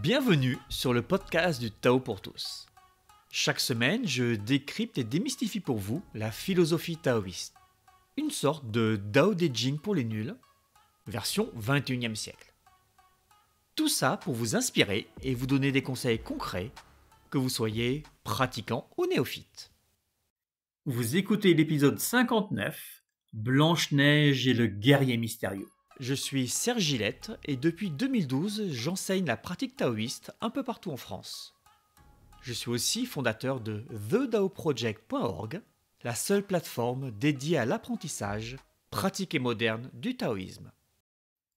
Bienvenue sur le podcast du Tao pour tous. Chaque semaine, je décrypte et démystifie pour vous la philosophie taoïste. Une sorte de Dao De Jing pour les nuls, version 21e siècle. Tout ça pour vous inspirer et vous donner des conseils concrets, que vous soyez pratiquant ou néophyte. Vous écoutez l'épisode 59, Blanche-Neige et le guerrier mystérieux. Je suis Serge Gillette et depuis 2012, j'enseigne la pratique taoïste un peu partout en France. Je suis aussi fondateur de TheDaoProject.org, la seule plateforme dédiée à l'apprentissage, pratique et moderne du taoïsme.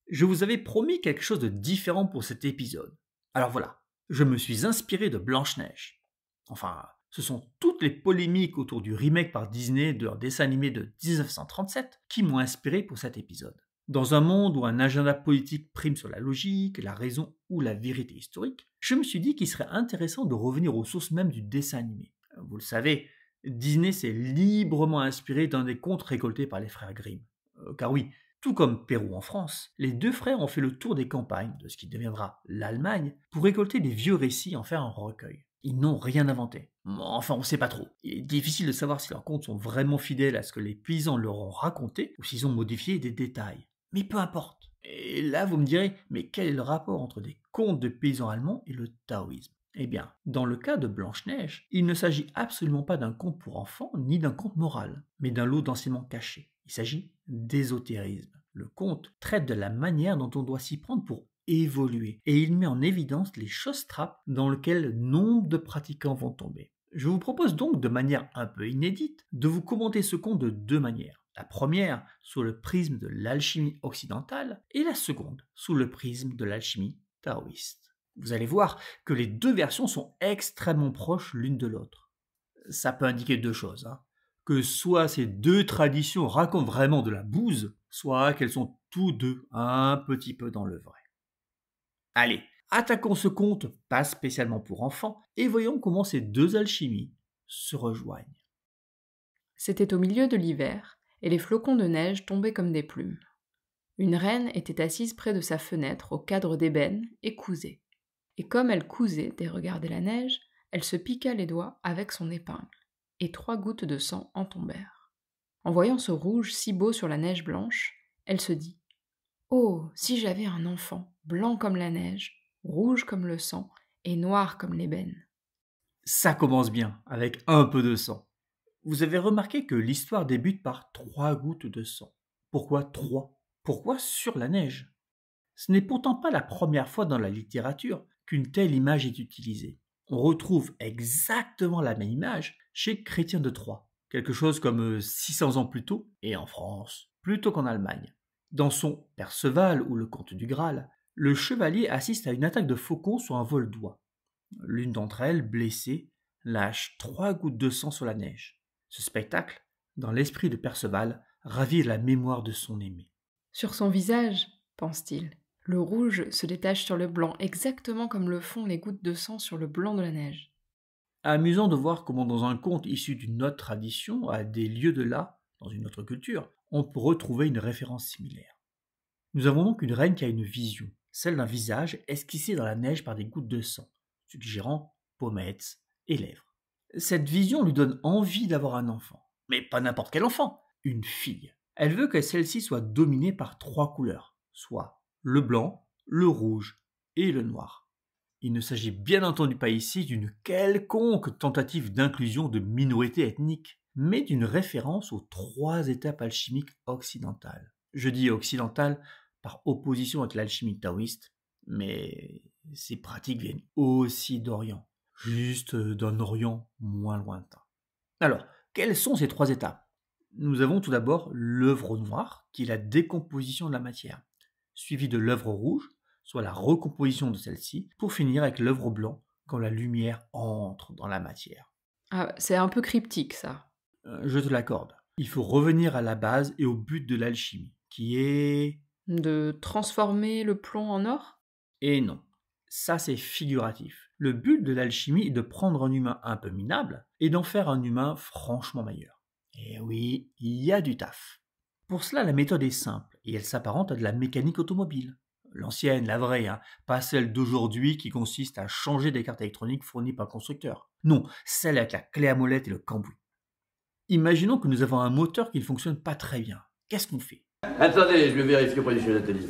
Je vous avais promis quelque chose de différent pour cet épisode. Alors voilà, je me suis inspiré de Blanche-Neige. Enfin, ce sont toutes les polémiques autour du remake par Disney de leur dessin animé de 1937 qui m'ont inspiré pour cet épisode. Dans un monde où un agenda politique prime sur la logique, la raison ou la vérité historique, je me suis dit qu'il serait intéressant de revenir aux sources mêmes du dessin animé. Vous le savez, Disney s'est librement inspiré d'un des contes récoltés par les frères Grimm. Car oui, tout comme Pérou en France, les deux frères ont fait le tour des campagnes de ce qui deviendra l'Allemagne pour récolter des vieux récits et en faire un recueil. Ils n'ont rien inventé. Enfin, on ne sait pas trop. Il est difficile de savoir si leurs contes sont vraiment fidèles à ce que les paysans leur ont raconté ou s'ils ont modifié des détails. Mais peu importe. Et là, vous me direz, mais quel est le rapport entre des contes de paysans allemands et le taoïsme ? Eh bien, dans le cas de Blanche-Neige, il ne s'agit absolument pas d'un conte pour enfants ni d'un conte moral, mais d'un lot d'enseignements cachés. Il s'agit d'ésotérisme. Le conte traite de la manière dont on doit s'y prendre pour évoluer, et il met en évidence les choses-trappes dans lesquelles nombre de pratiquants vont tomber. Je vous propose donc de manière un peu inédite de vous commenter ce conte de deux manières. La première sous le prisme de l'alchimie occidentale et la seconde sous le prisme de l'alchimie taoïste. Vous allez voir que les deux versions sont extrêmement proches l'une de l'autre. Ça peut indiquer deux choses, que soit ces deux traditions racontent vraiment de la bouse, soit qu'elles sont tous deux un petit peu dans le vrai. Allez, attaquons ce conte pas spécialement pour enfants et voyons comment ces deux alchimies se rejoignent. C'était au milieu de l'hiver, et les flocons de neige tombaient comme des plumes. Une reine était assise près de sa fenêtre au cadre d'ébène et cousait. Et comme elle cousait et regardait la neige, elle se piqua les doigts avec son épingle, et 3 gouttes de sang en tombèrent. En voyant ce rouge si beau sur la neige blanche, elle se dit « Oh, si j'avais un enfant, blanc comme la neige, rouge comme le sang et noir comme l'ébène !» Ça commence bien, avec un peu de sang. Vous avez remarqué que l'histoire débute par 3 gouttes de sang. Pourquoi 3 ? Pourquoi sur la neige ? Ce n'est pourtant pas la première fois dans la littérature qu'une telle image est utilisée. On retrouve exactement la même image chez Chrétien de Troyes, quelque chose comme 600 ans plus tôt, et en France, plutôt qu'en Allemagne. Dans son Perceval ou le Conte du Graal, le chevalier assiste à une attaque de faucons sur un vol d'oies. L'une d'entre elles, blessée, lâche 3 gouttes de sang sur la neige. Ce spectacle, dans l'esprit de Perceval, ravit la mémoire de son aimé. Sur son visage, pense-t-il, le rouge se détache sur le blanc, exactement comme le font les gouttes de sang sur le blanc de la neige. Amusant de voir comment dans un conte issu d'une autre tradition, à des lieux de là, dans une autre culture, on peut retrouver une référence similaire. Nous avons donc une reine qui a une vision, celle d'un visage esquissé dans la neige par des gouttes de sang, suggérant pommettes et lèvres. Cette vision lui donne envie d'avoir un enfant. Mais pas n'importe quel enfant, une fille. Elle veut que celle-ci soit dominée par 3 couleurs, soit le blanc, le rouge et le noir. Il ne s'agit bien entendu pas ici d'une quelconque tentative d'inclusion de minorités ethniques, mais d'une référence aux 3 étapes alchimiques occidentales. Je dis occidentales par opposition avec l'alchimie taoïste, mais ces pratiques viennent aussi d'Orient, juste d'un Orient moins lointain. Alors, quelles sont ces 3 étapes ? Nous avons tout d'abord l'œuvre noire, qui est la décomposition de la matière, suivie de l'œuvre rouge, soit la recomposition de celle-ci, pour finir avec l'œuvre blanc, quand la lumière entre dans la matière. Ah, c'est un peu cryptique, ça. Je te l'accorde. Il faut revenir à la base et au but de l'alchimie, qui est... De transformer le plomb en or ? Et non. Ça, c'est figuratif. Le but de l'alchimie est de prendre un humain un peu minable et d'en faire un humain franchement meilleur. Et oui, il y a du taf. Pour cela, la méthode est simple et elle s'apparente à de la mécanique automobile. L'ancienne, la vraie, pas celle d'aujourd'hui qui consiste à changer des cartes électroniques fournies par le constructeur. Non, celle avec la clé à molette et le cambouis. Imaginons que nous avons un moteur qui ne fonctionne pas très bien. Qu'est-ce qu'on fait? Attendez, je vais vérifier auprès du chef d'atelier.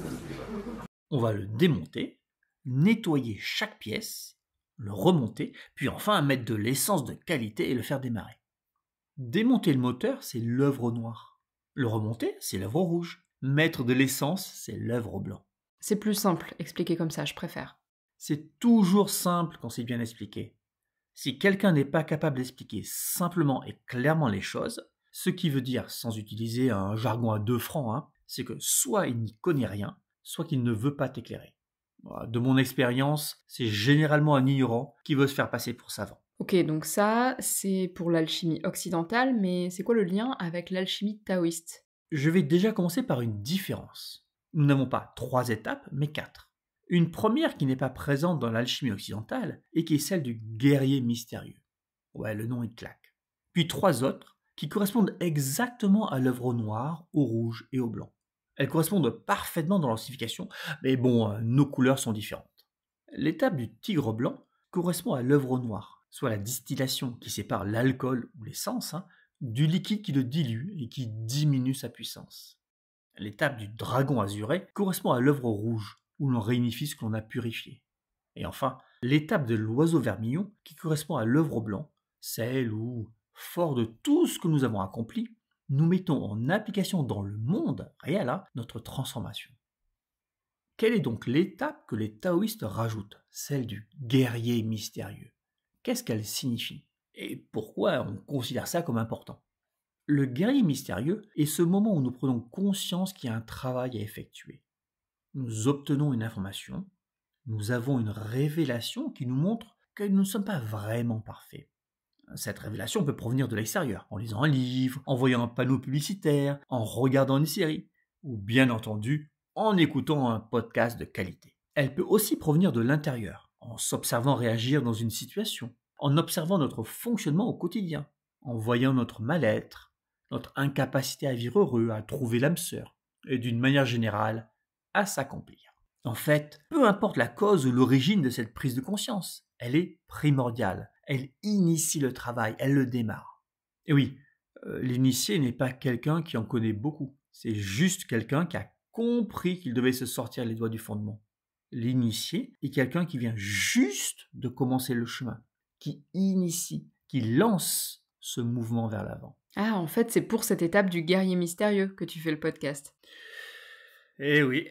On va le démonter, nettoyer chaque pièce, le remonter, puis enfin mettre de l'essence de qualité et le faire démarrer. Démonter le moteur, c'est l'œuvre au noir. Le remonter, c'est l'œuvre au rouge. Mettre de l'essence, c'est l'œuvre au blanc. C'est plus simple, expliqué comme ça, je préfère. C'est toujours simple quand c'est bien expliqué. Si quelqu'un n'est pas capable d'expliquer simplement et clairement les choses, ce qui veut dire, sans utiliser un jargon à 2 francs, c'est que soit il n'y connaît rien, soit qu'il ne veut pas t'éclairer. De mon expérience, c'est généralement un ignorant qui veut se faire passer pour savant. Ok, donc ça, c'est pour l'alchimie occidentale, mais c'est quoi le lien avec l'alchimie taoïste? Je vais déjà commencer par une différence. Nous n'avons pas 3 étapes, mais 4. Une première qui n'est pas présente dans l'alchimie occidentale et qui est celle du guerrier mystérieux. Ouais, le nom il claque. Puis 3 autres qui correspondent exactement à l'œuvre au noir, au rouge et au blanc. Elles correspondent parfaitement dans leur signification, mais bon, nos couleurs sont différentes. L'étape du tigre blanc correspond à l'œuvre au noir, soit la distillation qui sépare l'alcool ou l'essence du liquide qui le dilue et qui diminue sa puissance. L'étape du dragon azuré correspond à l'œuvre rouge, où l'on réunifie ce que l'on a purifié. Et enfin, l'étape de l'oiseau vermillon qui correspond à l'œuvre blanc, celle où, fort de tout ce que nous avons accompli, nous mettons en application dans le monde réel notre transformation. Quelle est donc l'étape que les taoïstes rajoutent, celle du guerrier mystérieux? Qu'est-ce qu'elle signifie? Et pourquoi on considère ça comme important? Le guerrier mystérieux est ce moment où nous prenons conscience qu'il y a un travail à effectuer. Nous obtenons une information, nous avons une révélation qui nous montre que nous ne sommes pas vraiment parfaits. Cette révélation peut provenir de l'extérieur, en lisant un livre, en voyant un panneau publicitaire, en regardant une série, ou bien entendu, en écoutant un podcast de qualité. Elle peut aussi provenir de l'intérieur, en s'observant réagir dans une situation, en observant notre fonctionnement au quotidien, en voyant notre mal-être, notre incapacité à vivre heureux, à trouver l'âme sœur, et d'une manière générale, à s'accomplir. En fait, peu importe la cause ou l'origine de cette prise de conscience, elle est primordiale, elle initie le travail, elle le démarre. Et oui, l'initié n'est pas quelqu'un qui en connaît beaucoup, c'est juste quelqu'un qui a compris qu'il devait se sortir les doigts du fondement. L'initié est quelqu'un qui vient juste de commencer le chemin, qui initie, qui lance ce mouvement vers l'avant. Ah, en fait, c'est pour cette étape du guerrier mystérieux que tu fais le podcast. Eh oui.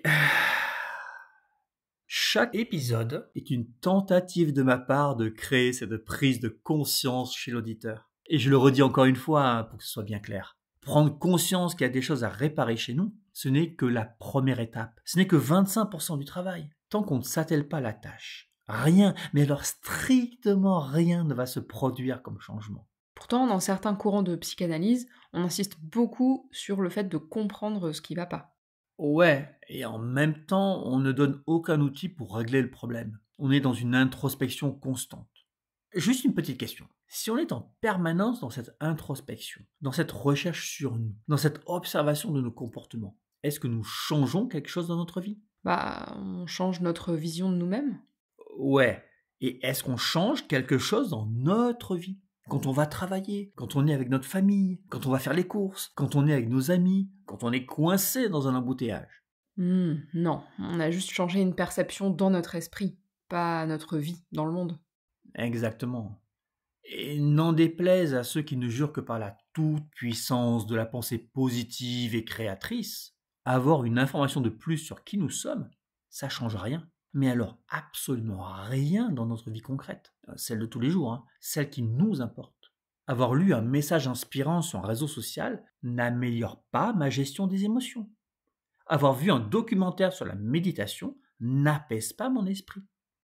Chaque épisode est une tentative de ma part de créer cette prise de conscience chez l'auditeur. Et je le redis encore une fois pour que ce soit bien clair. Prendre conscience qu'il y a des choses à réparer chez nous, ce n'est que la première étape. Ce n'est que 25% du travail. Tant qu'on ne s'attelle pas à la tâche, rien, mais alors strictement rien ne va se produire comme changement. Pourtant, dans certains courants de psychanalyse, on insiste beaucoup sur le fait de comprendre ce qui ne va pas. Ouais, et en même temps, on ne donne aucun outil pour régler le problème. On est dans une introspection constante. Juste une petite question. Si on est en permanence dans cette introspection, dans cette recherche sur nous, dans cette observation de nos comportements, est-ce que nous changeons quelque chose dans notre vie? On change notre vision de nous-mêmes. Ouais, et est-ce qu'on change quelque chose dans notre vie? Quand on va travailler, quand on est avec notre famille, quand on va faire les courses, quand on est avec nos amis, quand on est coincé dans un embouteillage. Non, on a juste changé une perception dans notre esprit, pas notre vie dans le monde. Exactement. Et n'en déplaise à ceux qui ne jurent que par la toute-puissance de la pensée positive et créatrice, avoir une information de plus sur qui nous sommes, ça change rien. Mais alors absolument rien dans notre vie concrète, celle de tous les jours, celle qui nous importe. Avoir lu un message inspirant sur un réseau social n'améliore pas ma gestion des émotions. Avoir vu un documentaire sur la méditation n'apaise pas mon esprit.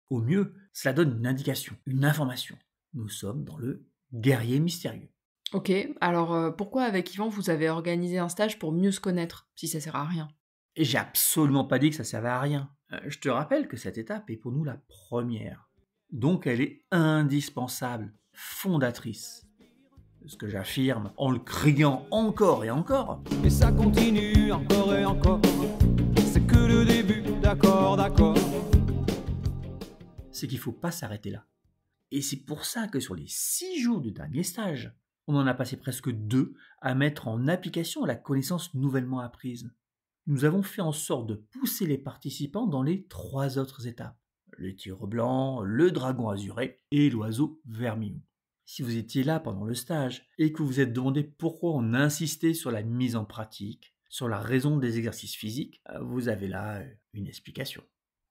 Au mieux, cela donne une indication, une information. Nous sommes dans le guerrier mystérieux. Ok, alors pourquoi avec Yvan vous avez organisé un stage pour mieux se connaître, si ça sert à rien? Et j'ai absolument pas dit que ça servait à rien. Je te rappelle que cette étape est pour nous la première. Donc elle est indispensable, fondatrice. Ce que j'affirme en le criant encore et encore. Et ça continue encore et encore. C'est que le début d'un d'accord, d'accord. C'est qu'il ne faut pas s'arrêter là. Et c'est pour ça que sur les 6 jours du dernier stage, on en a passé presque 2 à mettre en application la connaissance nouvellement apprise. Nous avons fait en sorte de pousser les participants dans les 3 autres étapes. Le tigre blanc, le dragon azuré et l'oiseau vermillon. Si vous étiez là pendant le stage et que vous vous êtes demandé pourquoi on insistait sur la mise en pratique, sur la raison des exercices physiques, vous avez là une explication.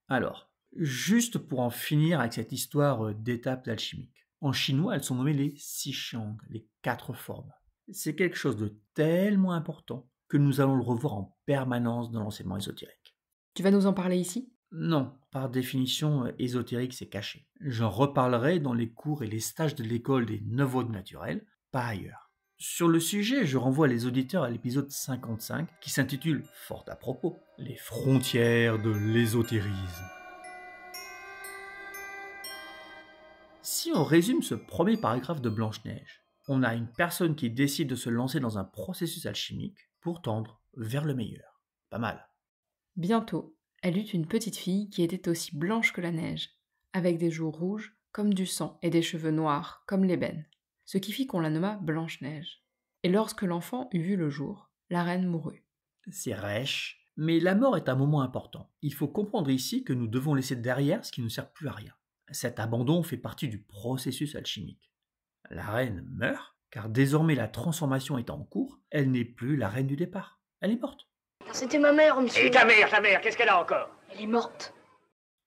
Alors, juste pour en finir avec cette histoire d'étapes alchimiques. En chinois, elles sont nommées les Xichang, les 4 formes. C'est quelque chose de tellement important que nous allons le revoir en permanence dans l'enseignement ésotérique. Tu vas nous en parler ici ? Non, par définition, ésotérique, c'est caché. J'en reparlerai dans les cours et les stages de l'école des 9 voies naturelles, pas ailleurs. Sur le sujet, je renvoie les auditeurs à l'épisode 55 qui s'intitule, fort à propos, « Les frontières de l'ésotérisme ». Si on résume ce premier paragraphe de Blanche-Neige, on a une personne qui décide de se lancer dans un processus alchimique pour tendre vers le meilleur. Pas mal. Bientôt, elle eut une petite fille qui était aussi blanche que la neige, avec des joues rouges comme du sang et des cheveux noirs comme l'ébène, ce qui fit qu'on la nomma Blanche-Neige. Et lorsque l'enfant eut vu le jour, la reine mourut. C'est rêche, mais la mort est un moment important. Il faut comprendre ici que nous devons laisser derrière ce qui ne sert plus à rien. Cet abandon fait partie du processus alchimique. La reine meurt, car désormais la transformation est en cours, elle n'est plus la reine du départ. Elle est morte. C'était ma mère, monsieur. Et ta mère, qu'est-ce qu'elle a encore? Elle est morte.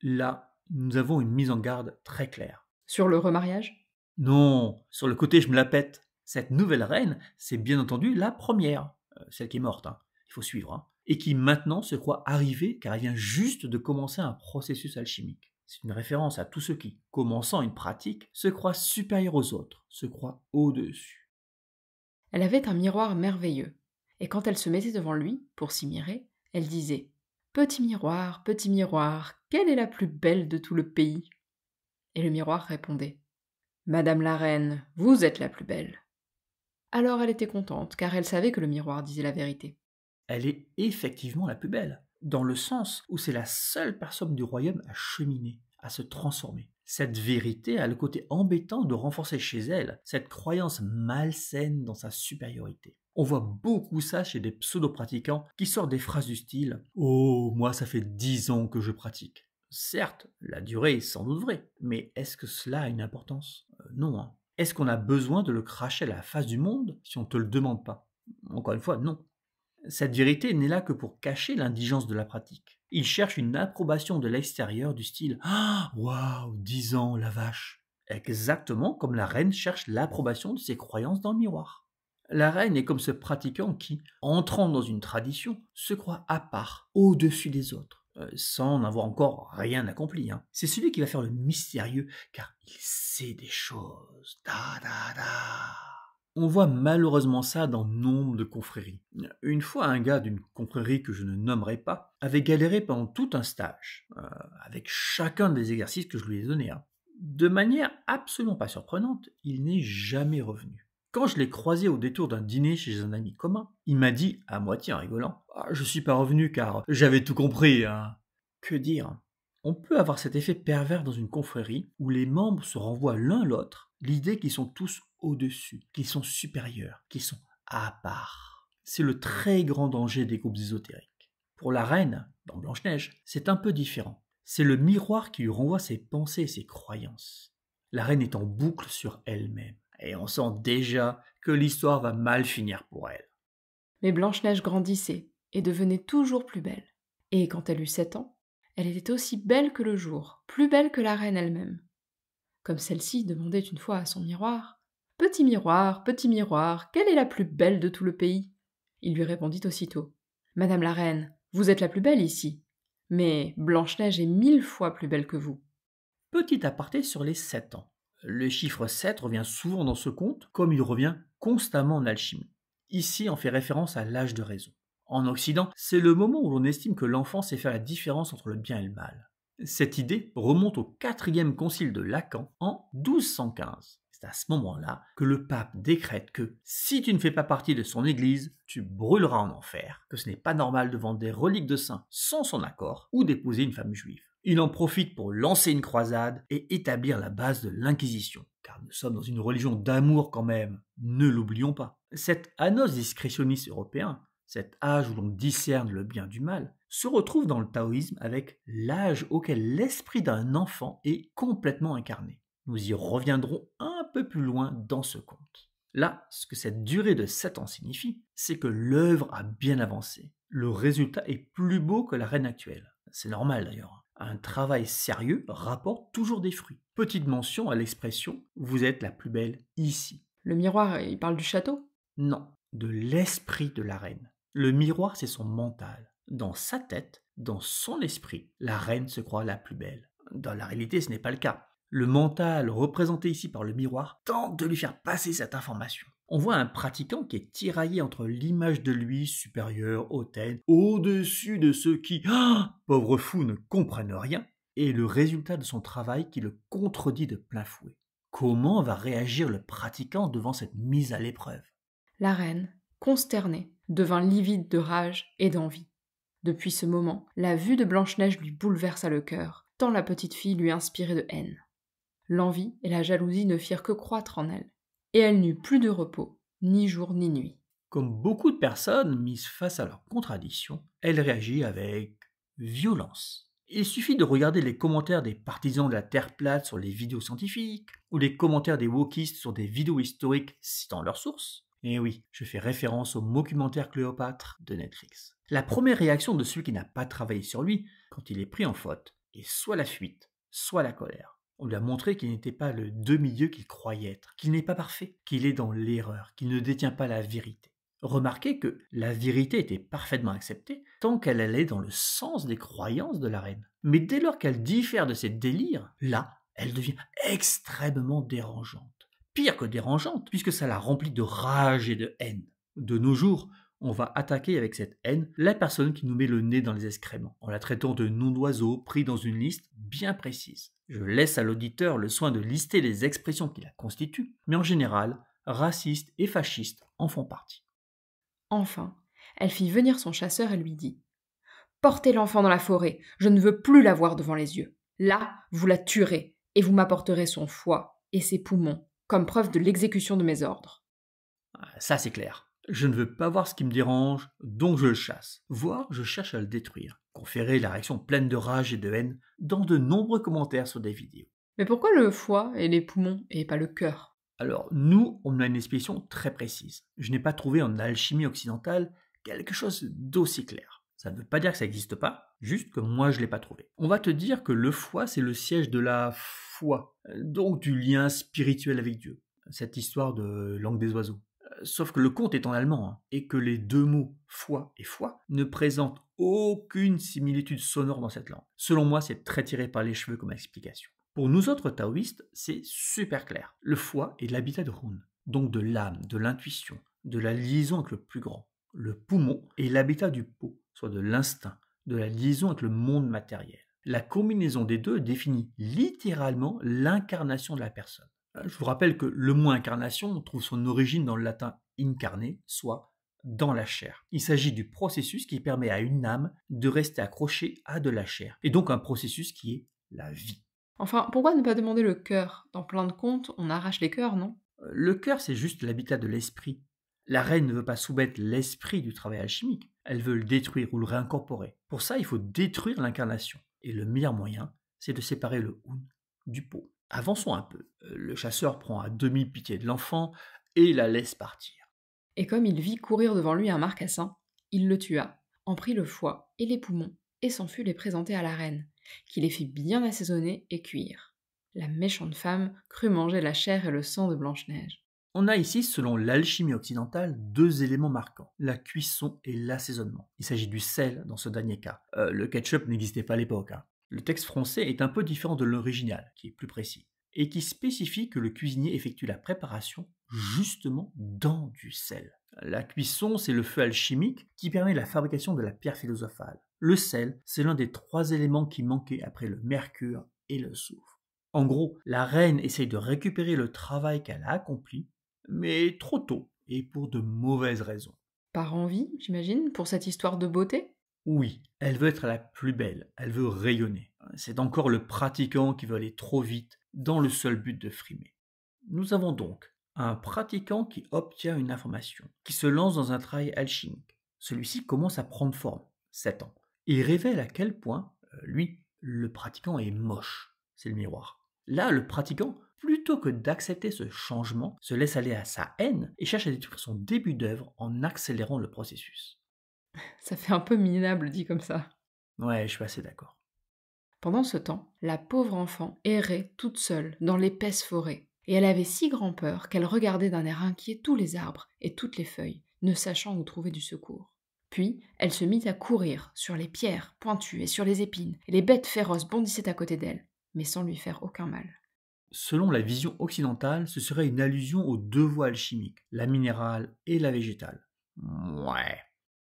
Là, nous avons une mise en garde très claire. Sur le remariage ? Non, sur le côté je me la pète. Cette nouvelle reine, c'est bien entendu la première, celle qui est morte, il faut suivre, et qui maintenant se croit arrivée car elle vient juste de commencer un processus alchimique. C'est une référence à tous ceux qui, commençant une pratique, se croient supérieurs aux autres, se croient au-dessus. Elle avait un miroir merveilleux, et quand elle se mettait devant lui, pour s'y mirer, elle disait « Petit miroir, quelle est la plus belle de tout le pays ?» Et le miroir répondait « Madame la reine, vous êtes la plus belle. » Alors elle était contente, car elle savait que le miroir disait la vérité. Elle est effectivement la plus belle, dans le sens où c'est la seule personne du royaume à cheminer, à se transformer. Cette vérité a le côté embêtant de renforcer chez elle cette croyance malsaine dans sa supériorité. On voit beaucoup ça chez des pseudo-pratiquants qui sortent des phrases du style « Oh, moi ça fait 10 ans que je pratique ». Certes, la durée est sans doute vraie, mais est-ce que cela a une importance ? Non. Est-ce qu'on a besoin de le cracher à la face du monde si on ne te le demande pas ? Encore une fois, non. Cette vérité n'est là que pour cacher l'indigence de la pratique. Il cherche une approbation de l'extérieur du style « Ah, waouh, 10 ans, la vache !» Exactement comme la reine cherche l'approbation de ses croyances dans le miroir. La reine est comme ce pratiquant qui, entrant dans une tradition, se croit à part, au-dessus des autres, sans n'avoir encore rien accompli. C'est celui qui va faire le mystérieux, car il sait des choses. On voit malheureusement ça dans nombre de confréries. Une fois, un gars d'une confrérie que je ne nommerai pas avait galéré pendant tout un stage, avec chacun des exercices que je lui ai donnés. De manière absolument pas surprenante, il n'est jamais revenu. Quand je l'ai croisé au détour d'un dîner chez un ami commun, il m'a dit, à moitié en rigolant, « Je suis pas revenu car j'avais tout compris. » Que dire ? On peut avoir cet effet pervers dans une confrérie où les membres se renvoient l'un l'autre l'idée qu'ils sont tous au-dessus, qu'ils sont supérieurs, qu'ils sont à part. C'est le très grand danger des groupes ésotériques. Pour la reine, dans Blanche-Neige, c'est un peu différent. C'est le miroir qui lui renvoie ses pensées et ses croyances. La reine est en boucle sur elle-même, et on sent déjà que l'histoire va mal finir pour elle. Mais Blanche-Neige grandissait et devenait toujours plus belle. Et quand elle eut 7 ans, elle était aussi belle que le jour, plus belle que la reine elle-même. Comme celle-ci demandait une fois à son miroir « Petit miroir, quelle est la plus belle de tout le pays ?» Il lui répondit aussitôt « Madame la reine, vous êtes la plus belle ici, mais Blanche-Neige est 1000 fois plus belle que vous. » Petit aparté sur les 7 ans. Le chiffre 7 revient souvent dans ce conte, comme il revient constamment en alchimie. Ici, on fait référence à l'âge de raison. En Occident, c'est le moment où l'on estime que l'enfant sait faire la différence entre le bien et le mal. Cette idée remonte au 4e concile de Lacan en 1215. C'est à ce moment-là que le pape décrète que si tu ne fais pas partie de son église, tu brûleras en enfer, que ce n'est pas normal de vendre des reliques de saints sans son accord ou d'épouser une femme juive. Il en profite pour lancer une croisade et établir la base de l'Inquisition, car nous sommes dans une religion d'amour quand même, ne l'oublions pas. Cet annus discretionis européen, cet âge où l'on discerne le bien du mal, se retrouve dans le taoïsme avec l'âge auquel l'esprit d'un enfant est complètement incarné. Nous y reviendrons un peu plus loin dans ce conte. Là, ce que cette durée de 7 ans signifie, c'est que l'œuvre a bien avancé. Le résultat est plus beau que la reine actuelle. C'est normal d'ailleurs. Un travail sérieux rapporte toujours des fruits. Petite mention à l'expression « vous êtes la plus belle ici ». Le miroir, il parle du château? Non, de l'esprit de la reine. Le miroir, c'est son mental. Dans sa tête, dans son esprit, la reine se croit la plus belle. Dans la réalité, ce n'est pas le cas. Le mental, représenté ici par le miroir, tente de lui faire passer cette information. On voit un pratiquant qui est tiraillé entre l'image de lui supérieur, hautaine, au-dessus de ceux qui, pauvres fous, ne comprennent rien, et le résultat de son travail qui le contredit de plein fouet. Comment va réagir le pratiquant devant cette mise à l'épreuve? La reine, consternée, devint livide de rage et d'envie. Depuis ce moment, la vue de Blanche-Neige lui bouleversa le cœur, tant la petite fille lui inspirait de haine. L'envie et la jalousie ne firent que croître en elle, et elle n'eut plus de repos, ni jour ni nuit. Comme beaucoup de personnes mises face à leurs contradictions, elle réagit avec violence. Il suffit de regarder les commentaires des partisans de la Terre plate sur les vidéos scientifiques, ou les commentaires des wokistes sur des vidéos historiques citant leurs sources. Et oui, je fais référence au documentaire Cléopâtre de Netflix. La première réaction de celui qui n'a pas travaillé sur lui, quand il est pris en faute, est soit la fuite, soit la colère. On lui a montré qu'il n'était pas le demi-dieu qu'il croyait être, qu'il n'est pas parfait, qu'il est dans l'erreur, qu'il ne détient pas la vérité. Remarquez que la vérité était parfaitement acceptée tant qu'elle allait dans le sens des croyances de la reine. Mais dès lors qu'elle diffère de ses délires, là, elle devient extrêmement dérangeante. Pire que dérangeante, puisque ça la remplit de rage et de haine. De nos jours, on va attaquer avec cette haine la personne qui nous met le nez dans les excréments, en la traitant de nom d'oiseau pris dans une liste bien précise. Je laisse à l'auditeur le soin de lister les expressions qui la constituent, mais en général, racistes et fascistes en font partie. Enfin, elle fit venir son chasseur et lui dit « Portez l'enfant dans la forêt, je ne veux plus la voir devant les yeux. Là, vous la tuerez, et vous m'apporterez son foie et ses poumons, comme preuve de l'exécution de mes ordres. » Ça c'est clair. Je ne veux pas voir ce qui me dérange, donc je le chasse. Voire je cherche à le détruire. Conférer la réaction pleine de rage et de haine dans de nombreux commentaires sur des vidéos. Mais pourquoi le foie et les poumons et pas le cœur? Alors, nous, on a une explication très précise. Je n'ai pas trouvé en alchimie occidentale quelque chose d'aussi clair. Ça ne veut pas dire que ça n'existe pas, juste que moi je ne l'ai pas trouvé. On va te dire que le foie, c'est le siège de la foi, donc du lien spirituel avec Dieu. Cette histoire de langue des oiseaux. Sauf que le conte est en allemand, et que les deux mots foi et foi ne présentent aucune similitude sonore dans cette langue. Selon moi, c'est très tiré par les cheveux comme explication. Pour nous autres taoïstes, c'est super clair. Le foie est l'habitat de Hun, donc de l'âme, de l'intuition, de la liaison avec le plus grand. Le poumon est l'habitat du po, soit de l'instinct, de la liaison avec le monde matériel. La combinaison des deux définit littéralement l'incarnation de la personne. Je vous rappelle que le mot incarnation trouve son origine dans le latin incarne, soit dans la chair. Il s'agit du processus qui permet à une âme de rester accrochée à de la chair, et donc un processus qui est la vie. Enfin, pourquoi ne pas demander le cœur? Dans plein de contes, on arrache les cœurs, non? Le cœur, c'est juste l'habitat de l'esprit. La reine ne veut pas soumettre l'esprit du travail alchimique, elle veut le détruire ou le réincorporer. Pour ça, il faut détruire l'incarnation. Et le meilleur moyen, c'est de séparer le Hun du Po. Avançons un peu. Le chasseur prend à demi pitié de l'enfant et la laisse partir. Et comme il vit courir devant lui un marcassin, il le tua, en prit le foie et les poumons, et s'en fut les présenter à la reine, qui les fit bien assaisonner et cuire. La méchante femme crut manger la chair et le sang de Blanche-Neige. On a ici, selon l'alchimie occidentale, deux éléments marquants, la cuisson et l'assaisonnement. Il s'agit du sel dans ce dernier cas. Le ketchup n'existait pas à l'époque. Le texte français est un peu différent de l'original, qui est plus précis, et qui spécifie que le cuisinier effectue la préparation justement dans du sel. La cuisson, c'est le feu alchimique qui permet la fabrication de la pierre philosophale. Le sel, c'est l'un des 3 éléments qui manquaient après le mercure et le soufre. En gros, la reine essaye de récupérer le travail qu'elle a accompli, mais trop tôt et pour de mauvaises raisons. Par envie, j'imagine, pour cette histoire de beauté? Oui, elle veut être la plus belle, elle veut rayonner. C'est encore le pratiquant qui veut aller trop vite dans le seul but de frimer. Nous avons donc un pratiquant qui obtient une information, qui se lance dans un travail alchimique. Celui-ci commence à prendre forme, 7 ans. Il révèle à quel point, lui, le pratiquant est moche. C'est le miroir. Là, le pratiquant, plutôt que d'accepter ce changement, se laisse aller à sa haine et cherche à détruire son début d'œuvre en accélérant le processus. Ça fait un peu minable dit comme ça. Ouais, je suis assez d'accord. Pendant ce temps, la pauvre enfant errait toute seule dans l'épaisse forêt, et elle avait si grand peur qu'elle regardait d'un air inquiet tous les arbres et toutes les feuilles, ne sachant où trouver du secours. Puis, elle se mit à courir sur les pierres pointues et sur les épines, et les bêtes féroces bondissaient à côté d'elle, mais sans lui faire aucun mal. Selon la vision occidentale, ce serait une allusion aux deux voies alchimiques, la minérale et la végétale. Ouais.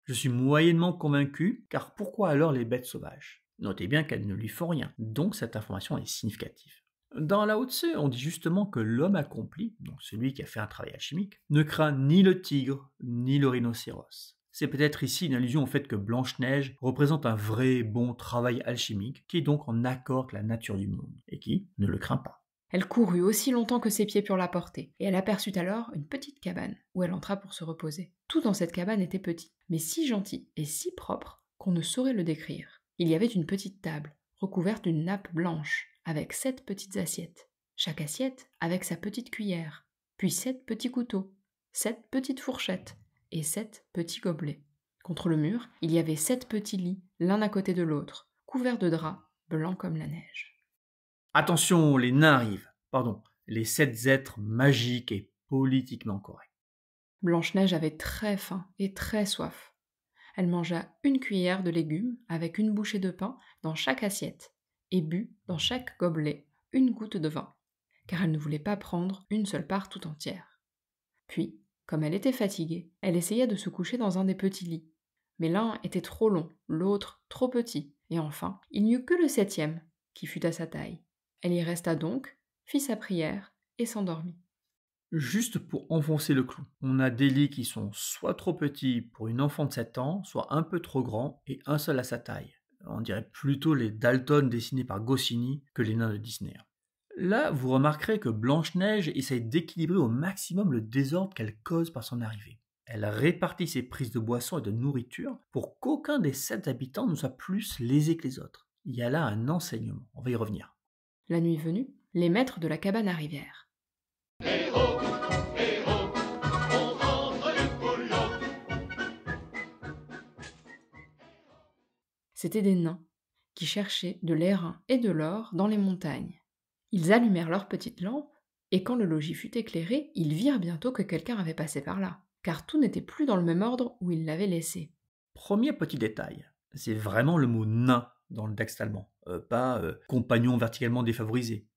Je suis moyennement convaincu, car pourquoi alors les bêtes sauvages? Notez bien qu'elles ne lui font rien, donc cette information est significative. Dans Lao Tse, on dit justement que l'homme accompli, donc celui qui a fait un travail alchimique, ne craint ni le tigre, ni le rhinocéros. C'est peut-être ici une allusion au fait que Blanche-Neige représente un vrai et bon travail alchimique, qui est donc en accord avec la nature du monde, et qui ne le craint pas. Elle courut aussi longtemps que ses pieds purent la porter, et elle aperçut alors une petite cabane, où elle entra pour se reposer. Tout dans cette cabane était petit, mais si gentil et si propre qu'on ne saurait le décrire. Il y avait une petite table, recouverte d'une nappe blanche, avec 7 petites assiettes. Chaque assiette avec sa petite cuillère, puis 7 petits couteaux, 7 petites fourchettes, et 7 petits gobelets. Contre le mur, il y avait 7 petits lits, l'un à côté de l'autre, couverts de draps, blancs comme la neige. Attention, les nains arrivent. Pardon, les 7 êtres magiques et politiquement corrects. Blanche-Neige avait très faim et très soif. Elle mangea une cuillère de légumes avec une bouchée de pain dans chaque assiette et but dans chaque gobelet une goutte de vin, car elle ne voulait pas prendre une seule part tout entière. Puis, comme elle était fatiguée, elle essaya de se coucher dans un des petits lits. Mais l'un était trop long, l'autre trop petit, et enfin, il n'y eut que le 7e, qui fut à sa taille. Elle y resta donc, fit sa prière et s'endormit. Juste pour enfoncer le clou, on a des lits qui sont soit trop petits pour une enfant de 7 ans, soit un peu trop grands et un seul à sa taille. On dirait plutôt les Dalton dessinés par Goscinny que les nains de Disney. Là, vous remarquerez que Blanche-Neige essaye d'équilibrer au maximum le désordre qu'elle cause par son arrivée. Elle répartit ses prises de boissons et de nourriture pour qu'aucun des 7 habitants ne soit plus lésé que les autres. Il y a là un enseignement, on va y revenir. La nuit venue, les maîtres de la cabane arrivèrent. C'étaient des nains qui cherchaient de l'airain et de l'or dans les montagnes. Ils allumèrent leurs petites lampes, et quand le logis fut éclairé, ils virent bientôt que quelqu'un avait passé par là, car tout n'était plus dans le même ordre où ils l'avaient laissé. Premier petit détail, c'est vraiment le mot nain dans le texte allemand, pas compagnon verticalement défavorisé.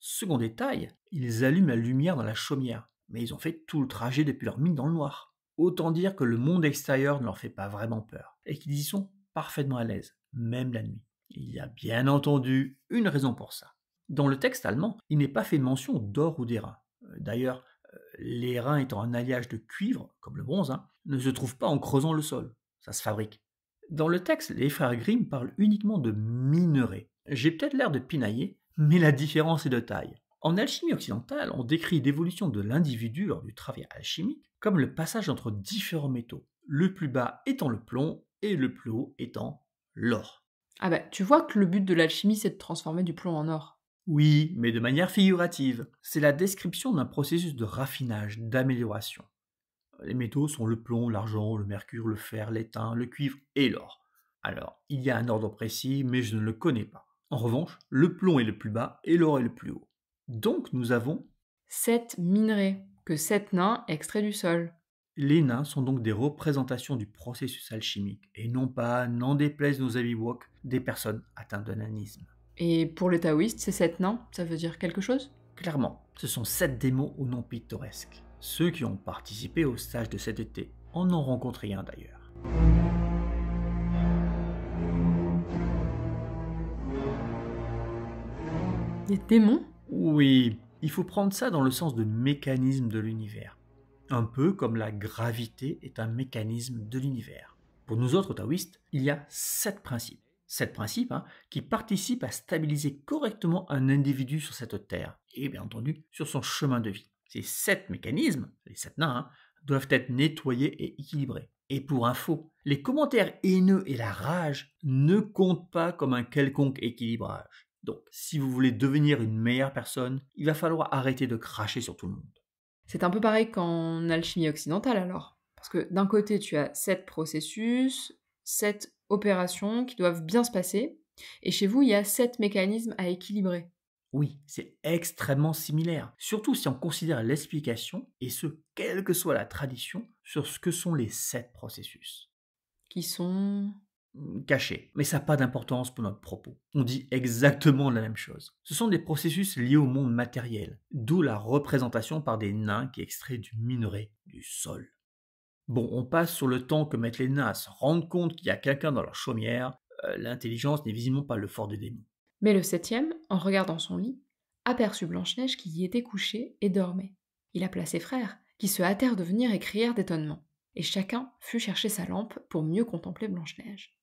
Second détail, ils allument la lumière dans la chaumière, mais ils ont fait tout le trajet depuis leur mine dans le noir. Autant dire que le monde extérieur ne leur fait pas vraiment peur, et qu'ils y sont parfaitement à l'aise, même la nuit. Il y a bien entendu une raison pour ça. Dans le texte allemand, il n'est pas fait mention d'or ou d'airain. D'ailleurs, l'airain étant un alliage de cuivre, comme le bronze, ne se trouve pas en creusant le sol, ça se fabrique. Dans le texte, les frères Grimm parlent uniquement de minerai. J'ai peut-être l'air de pinailler, mais la différence est de taille. En alchimie occidentale, on décrit l'évolution de l'individu lors du travail alchimique comme le passage entre différents métaux, le plus bas étant le plomb et le plus haut étant l'or. Ah bah, tu vois que le but de l'alchimie, c'est de transformer du plomb en or. Oui, mais de manière figurative. C'est la description d'un processus de raffinage, d'amélioration. Les métaux sont le plomb, l'argent, le mercure, le fer, l'étain, le cuivre et l'or. Alors, il y a un ordre précis, mais je ne le connais pas. En revanche, le plomb est le plus bas et l'or est le plus haut. Donc nous avons 7 minerais, que 7 nains extraits du sol. Les nains sont donc des représentations du processus alchimique, et non pas, n'en déplaise nos amis woke, des personnes atteintes de nanisme. Et pour les taoïstes, ces 7 nains, ça veut dire quelque chose? Clairement, ce sont 7 démons au nom pittoresque. Ceux qui ont participé au stage de cet été en ont rencontré un d'ailleurs. Des démons? Oui, il faut prendre ça dans le sens de mécanisme de l'univers. Un peu comme la gravité est un mécanisme de l'univers. Pour nous autres taoïstes, il y a 7 principes. 7 principes qui participent à stabiliser correctement un individu sur cette terre et bien entendu sur son chemin de vie. Ces 7 mécanismes, les 7 nains, doivent être nettoyés et équilibrés. Et pour info, les commentaires haineux et la rage ne comptent pas comme un quelconque équilibrage. Donc, si vous voulez devenir une meilleure personne, il va falloir arrêter de cracher sur tout le monde. C'est un peu pareil qu'en alchimie occidentale alors. Parce que d'un côté, tu as 7 processus, 7 opérations qui doivent bien se passer, et chez vous, il y a 7 mécanismes à équilibrer. Oui, c'est extrêmement similaire, surtout si on considère l'explication, et ce, quelle que soit la tradition, sur ce que sont les 7 processus. Qui sont... Cachés, mais ça n'a pas d'importance pour notre propos. On dit exactement la même chose. Ce sont des processus liés au monde matériel, d'où la représentation par des nains qui extraient du minerai du sol. Bon, on passe sur le temps que mettent les nains à se rendre compte qu'il y a quelqu'un dans leur chaumière. L'intelligence n'est visiblement pas le fort des démons. Mais le 7e, en regardant son lit, aperçut Blanche-Neige qui y était couchée et dormait. Il appela ses frères, qui se hâtèrent de venir et crièrent d'étonnement. Et chacun fut chercher sa lampe pour mieux contempler Blanche-Neige.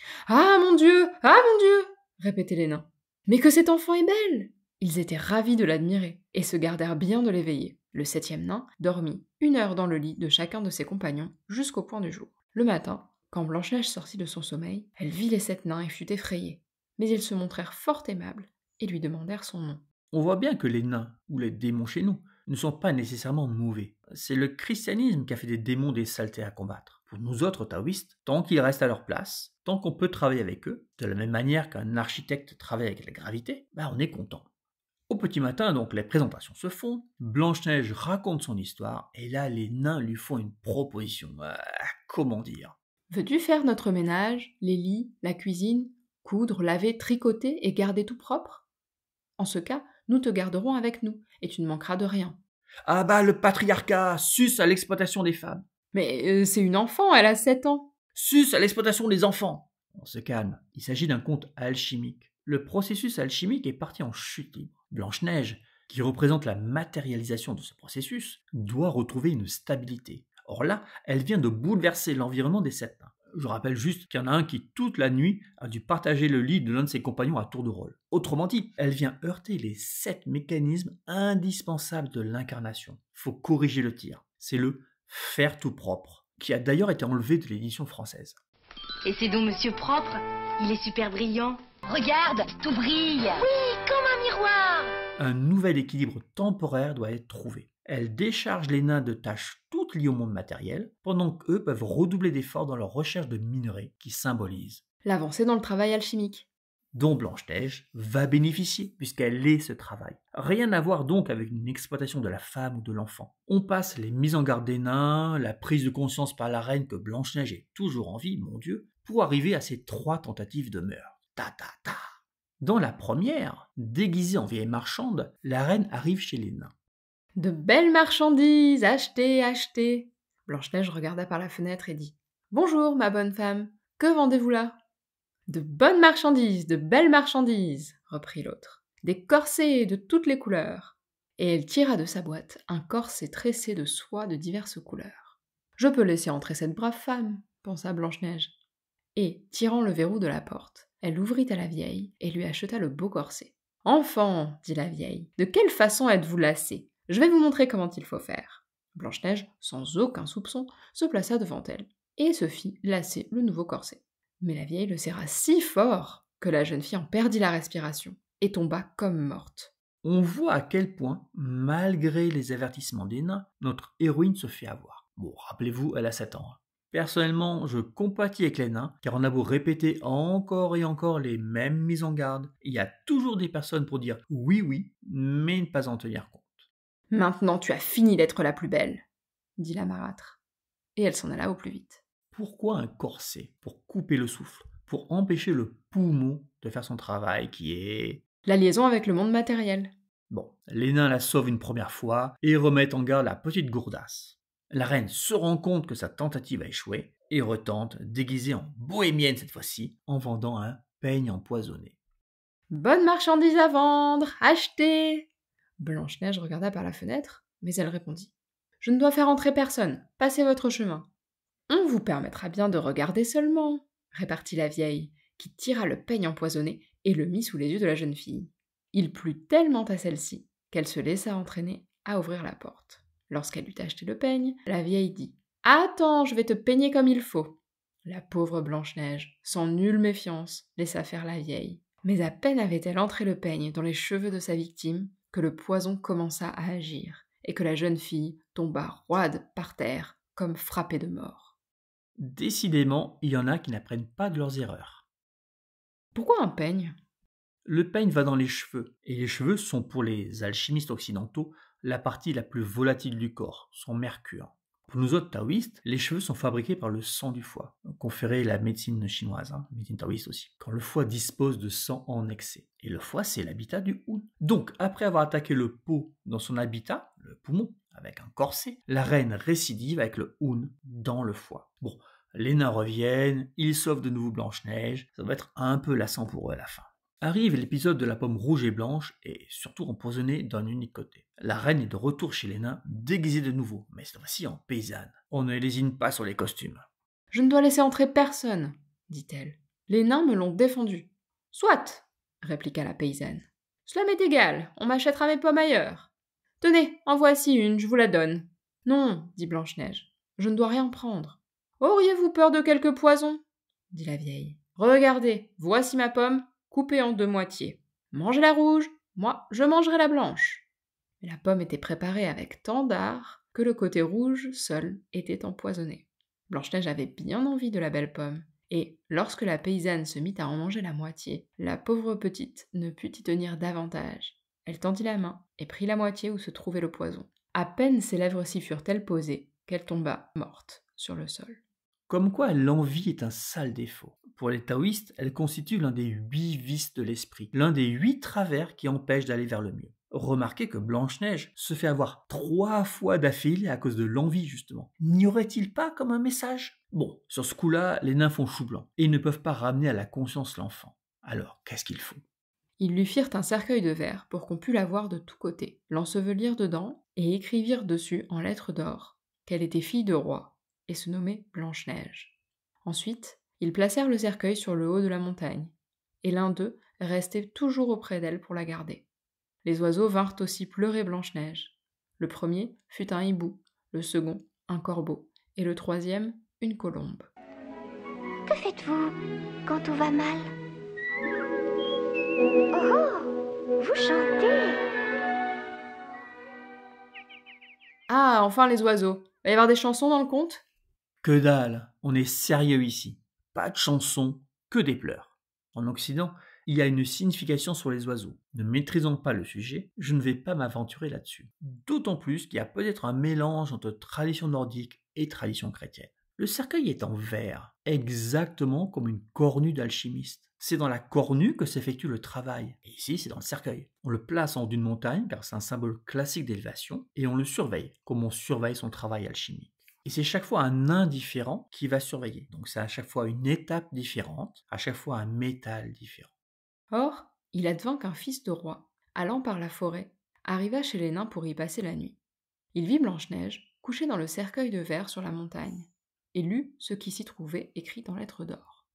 « Ah mon Dieu! Ah mon Dieu !» répétaient les nains. « Mais que cet enfant est belle !» Ils étaient ravis de l'admirer et se gardèrent bien de l'éveiller. Le 7e nain dormit 1 heure dans le lit de chacun de ses compagnons jusqu'au point du jour. Le matin, quand Blanche-Neige sortit de son sommeil, elle vit les 7 nains et fut effrayée. Mais ils se montrèrent fort aimables et lui demandèrent son nom. On voit bien que les nains, ou les démons chez nous, ne sont pas nécessairement mauvais. C'est le christianisme qui a fait des démons des saletés à combattre. Pour nous autres taoïstes, tant qu'ils restent à leur place, tant qu'on peut travailler avec eux, de la même manière qu'un architecte travaille avec la gravité, on est content. Au petit matin, donc, les présentations se font, Blanche-Neige raconte son histoire, et là, les nains lui font une proposition. Comment dire ? Veux-tu faire notre ménage, les lits, la cuisine, coudre, laver, tricoter et garder tout propre ? En ce cas, nous te garderons avec nous, et tu ne manqueras de rien. Ah bah, le patriarcat, sus à l'exploitation des femmes. Mais c'est une enfant, elle a 7 ans. Sus à l'exploitation des enfants. On se calme, il s'agit d'un conte alchimique. Le processus alchimique est parti en chute libre. Blanche-Neige, qui représente la matérialisation de ce processus, doit retrouver une stabilité. Or là, elle vient de bouleverser l'environnement des 7 nains. Je rappelle juste qu'il y en a un qui, toute la nuit, a dû partager le lit de l'un de ses compagnons à tour de rôle. Autrement dit, elle vient heurter les 7 mécanismes indispensables de l'incarnation. Faut corriger le tir. C'est le « faire tout propre », qui a d'ailleurs été enlevé de l'édition française. Et c'est donc Monsieur Propre. Il est super brillant. Regarde, tout brille. Oui, comme un miroir. Un nouvel équilibre temporaire doit être trouvé. Elle décharge les nains de tâches toutes liées au monde matériel, pendant qu'eux peuvent redoubler d'efforts dans leur recherche de minerais qui symbolisent l'avancée dans le travail alchimique. Dont Blanche-Neige va bénéficier, puisqu'elle est ce travail. Rien à voir donc avec une exploitation de la femme ou de l'enfant. On passe les mises en garde des nains, la prise de conscience par la reine que Blanche-Neige est toujours en vie, mon Dieu, pour arriver à ces 3 tentatives de meurtre. Ta. Dans la première, déguisée en vieille marchande, la reine arrive chez les nains. De belles marchandises, achetez, achetez. Blanche-Neige regarda par la fenêtre et dit « Bonjour, ma bonne femme, que vendez-vous là ?»« De bonnes marchandises, de belles marchandises, reprit l'autre. Des corsets de toutes les couleurs. » Et elle tira de sa boîte un corset tressé de soie de diverses couleurs. « Je peux laisser entrer cette brave femme, pensa Blanche-Neige. » Et, tirant le verrou de la porte, elle l'ouvrit à la vieille et lui acheta le beau corset. « Enfant, dit la vieille, de quelle façon êtes-vous lassée ? Je vais vous montrer comment il faut faire. » Blanche-Neige, sans aucun soupçon, se plaça devant elle et se fit lasser le nouveau corset. Mais la vieille le serra si fort que la jeune fille en perdit la respiration et tomba comme morte. On voit à quel point, malgré les avertissements des nains, notre héroïne se fait avoir. Bon, rappelez-vous, elle a 7 ans. Personnellement, je compatis avec les nains, car on a beau répéter encore et encore les mêmes mises en garde, il y a toujours des personnes pour dire oui, mais ne pas en tenir compte. « Maintenant tu as fini d'être la plus belle, dit la marâtre, et elle s'en alla au plus vite. Pourquoi un corset? Pour couper le souffle, pour empêcher le poumon de faire son travail qui est... La liaison avec le monde matériel. Bon, les nains la sauvent une première fois et remettent en garde la petite gourdasse. La reine se rend compte que sa tentative a échoué et retente, déguisée en bohémienne cette fois-ci, en vendant un peigne empoisonné. Bonne marchandise à vendre, achetez !» Blanche-Neige regarda par la fenêtre, mais elle répondit. « Je ne dois faire entrer personne, passez votre chemin. »« On vous permettra bien de regarder seulement, » répartit la vieille, qui tira le peigne empoisonné et le mit sous les yeux de la jeune fille. Il plut tellement à celle-ci qu'elle se laissa entraîner à ouvrir la porte. Lorsqu'elle eut acheté le peigne, la vieille dit « Attends, je vais te peigner comme il faut. » La pauvre Blanche-Neige, sans nulle méfiance, laissa faire la vieille. Mais à peine avait-elle entré le peigne dans les cheveux de sa victime que le poison commença à agir et que la jeune fille tomba roide par terre comme frappée de mort. Décidément, il y en a qui n'apprennent pas de leurs erreurs. Pourquoi un peigne ? Le peigne va dans les cheveux, et les cheveux sont pour les alchimistes occidentaux la partie la plus volatile du corps, son mercure. Pour nous autres taoïstes, les cheveux sont fabriqués par le sang du foie, conféré la médecine chinoise, médecine taoïste aussi, quand le foie dispose de sang en excès. Et le foie, c'est l'habitat du Hun. Donc, après avoir attaqué le pot dans son habitat, le poumon, avec un corset, la reine récidive avec le Hun dans le foie. Bon, les nains reviennent, ils sauvent de nouveau Blanche-Neige, ça va être un peu lassant pour eux à la fin. Arrive l'épisode de la pomme rouge et blanche, et surtout empoisonnée d'un unique côté. La reine est de retour chez les nains, déguisée de nouveau, mais cette fois-ci en paysanne. On ne lésine pas sur les costumes. « Je ne dois laisser entrer personne, » dit-elle. « Les nains me l'ont défendu. »« Soit, » répliqua la paysanne. « Cela m'est égal, on m'achètera mes pommes ailleurs. Tenez, en voici une, je vous la donne. »« Non, » dit Blanche-Neige, « je ne dois rien prendre. »« Auriez-vous peur de quelque poison ?» dit la vieille. « Regardez, voici ma pomme, coupée en 2 moitiés. Mangez la rouge, moi je mangerai la blanche. » Mais la pomme était préparée avec tant d'art que le côté rouge seul était empoisonné. Blanche-Neige avait bien envie de la belle pomme, et lorsque la paysanne se mit à en manger la moitié, la pauvre petite ne put y tenir davantage. Elle tendit la main et prit la moitié où se trouvait le poison. À peine ses lèvres s'y furent-elles posées qu'elle tomba morte sur le sol. Comme quoi l'envie est un sale défaut. Pour les taoïstes, elle constitue l'un des 8 vices de l'esprit, l'un des 8 travers qui empêchent d'aller vers le mieux. Remarquez que Blanche-Neige se fait avoir 3 fois d'affilée à cause de l'envie, justement. N'y aurait-il pas comme un message ? Bon, sur ce coup-là, les nains font chou blanc, et ils ne peuvent pas ramener à la conscience l'enfant. Alors, qu'est-ce qu'ils font ? Ils lui firent un cercueil de verre pour qu'on pût la voir de tous côtés, l'ensevelirent dedans, et écrivirent dessus en lettres d'or qu'elle était fille de roi, et se nommait Blanche-Neige. Ensuite, ils placèrent le cercueil sur le haut de la montagne, et l'un d'eux restait toujours auprès d'elle pour la garder. Les oiseaux vinrent aussi pleurer Blanche-Neige. Le premier fut un hibou, le second un corbeau, et le troisième une colombe. « Que faites-vous quand tout va mal ? » Oh, vous chantez !» Ah, enfin les oiseaux. Va y avoir des chansons dans le conte ? Que dalle, on est sérieux ici. Pas de chansons, que des pleurs. En Occident, il y a une signification sur les oiseaux. Ne maîtrisant pas le sujet, je ne vais pas m'aventurer là-dessus. D'autant plus qu'il y a peut-être un mélange entre tradition nordique et tradition chrétienne. Le cercueil est en verre, exactement comme une cornue d'alchimiste. C'est dans la cornue que s'effectue le travail. Et ici, c'est dans le cercueil. On le place en haut d'une montagne, car c'est un symbole classique d'élévation, et on le surveille, comme on surveille son travail alchimique. Et c'est chaque fois un nain différent qui va surveiller. Donc c'est à chaque fois une étape différente, à chaque fois un métal différent. Or, il advint qu'un fils de roi, allant par la forêt, arriva chez les nains pour y passer la nuit. Il vit Blanche-Neige couchée dans le cercueil de verre sur la montagne, et lut ce qui s'y trouvait écrit en lettres d'or.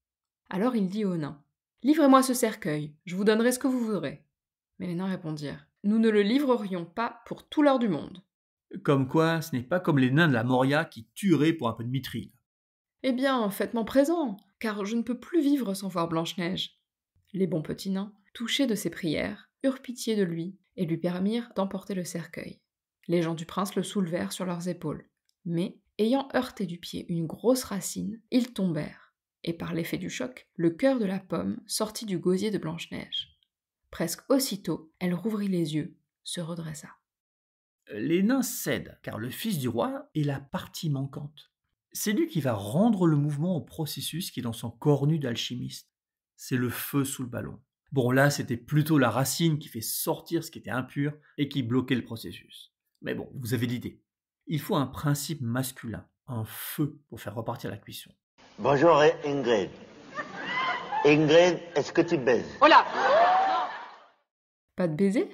Alors il dit aux nains : « Livrez-moi ce cercueil, je vous donnerai ce que vous voudrez. » Mais les nains répondirent : « Nous ne le livrerions pas pour tout l'or du monde. » Comme quoi, ce n'est pas comme les nains de la Moria qui tueraient pour un peu de mithril. « Eh bien, faites-moi présent, car je ne peux plus vivre sans voir Blanche-Neige. » Les bons petits nains, touchés de ses prières, eurent pitié de lui et lui permirent d'emporter le cercueil. Les gens du prince le soulevèrent sur leurs épaules, mais, ayant heurté du pied une grosse racine, ils tombèrent, et par l'effet du choc, le cœur de la pomme sortit du gosier de Blanche-Neige. Presque aussitôt, elle rouvrit les yeux, se redressa. Les nains cèdent, car le fils du roi est la partie manquante. C'est lui qui va rendre le mouvement au processus qui est dans son cornu d'alchimiste. C'est le feu sous le ballon. Bon, là, c'était plutôt la racine qui fait sortir ce qui était impur et qui bloquait le processus. Mais bon, vous avez l'idée. Il faut un principe masculin, un feu, pour faire repartir la cuisson. Bonjour Ingrid. Ingrid, est-ce que tu baises ? Oh là Pas de baiser?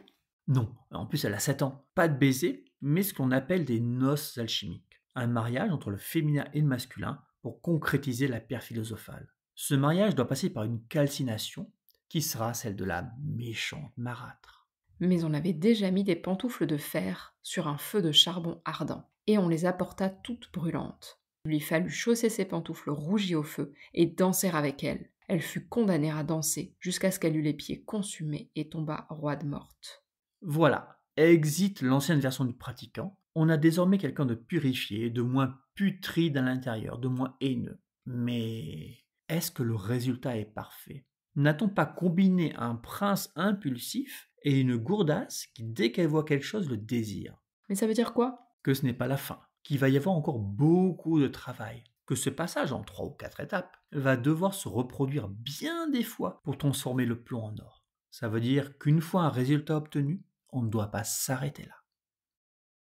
Non, en plus elle a 7 ans. Pas de baiser, mais ce qu'on appelle des noces alchimiques. Un mariage entre le féminin et le masculin pour concrétiser la pierre philosophale. Ce mariage doit passer par une calcination qui sera celle de la méchante marâtre. Mais on avait déjà mis des pantoufles de fer sur un feu de charbon ardent, et on les apporta toutes brûlantes. Il lui fallut chausser ses pantoufles rougies au feu et danser avec elles. Elle fut condamnée à danser jusqu'à ce qu'elle eût les pieds consumés et tomba roide morte. Voilà, exit l'ancienne version du pratiquant. On a désormais quelqu'un de purifié, de moins putride à l'intérieur, de moins haineux. Mais est-ce que le résultat est parfait? N'a-t-on pas combiné un prince impulsif et une gourdasse qui, dès qu'elle voit quelque chose, le désire? Mais ça veut dire quoi? Que ce n'est pas la fin, qu'il va y avoir encore beaucoup de travail, que ce passage en 3 ou 4 étapes va devoir se reproduire bien des fois pour transformer le plomb en or. Ça veut dire qu'une fois un résultat obtenu, on ne doit pas s'arrêter là.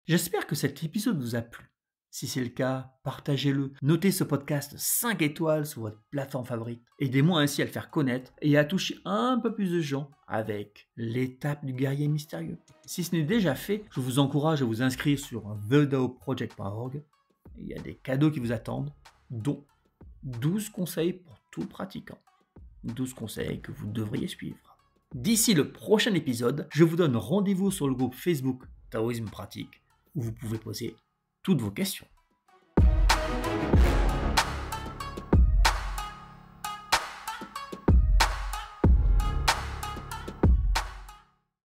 J'espère que cet épisode vous a plu. Si c'est le cas, partagez-le, notez ce podcast 5 étoiles sur votre plateforme favorite. Aidez-moi ainsi à le faire connaître et à toucher un peu plus de gens avec l'étape du guerrier mystérieux. Si ce n'est déjà fait, je vous encourage à vous inscrire sur thedaoproject.org. Il y a des cadeaux qui vous attendent, dont 12 conseils pour tout pratiquant. 12 conseils que vous devriez suivre. D'ici le prochain épisode, je vous donne rendez-vous sur le groupe Facebook Taoïsme Pratique, où vous pouvez poser toutes vos questions.